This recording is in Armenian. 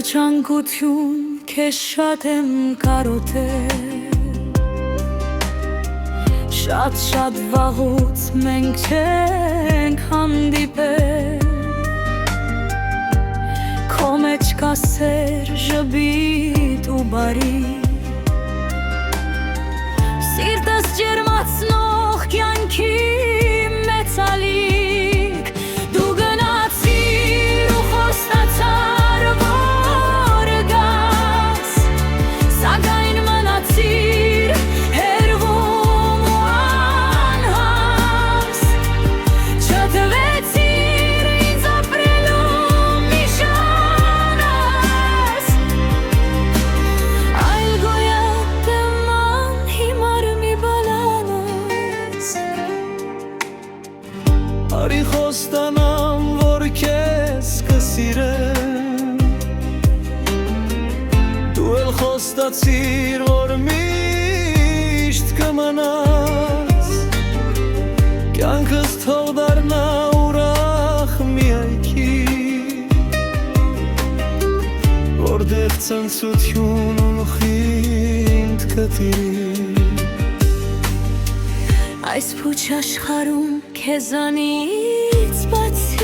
Երջանկություն քեզ շատ եմ կարոտել, շատ վաղուց մենք չենք հանդիպել, քո մեջ կա սեր, ժպիտ ու բարի, սիրտս ջերմացնող կյանքի մեծալիք, դու գնացիր ու խոստացար, որ գաս, սակայն մնացիր հեռվում ու անհաս, չտվեցիր ինձ ապրելու նշանս, այլ գոյատ ման հիմար մի բալանս, արի խոստանամ, որ քեզ կսիրեմ, դու էլ խոստացիր, որ միշտ կմնաս, կյանքս թող դառնա ուրախ մի այգի, որտեղ ցնծություն ու խինդ կտիրի, այս փուչ աշխարհում քեզանից բացի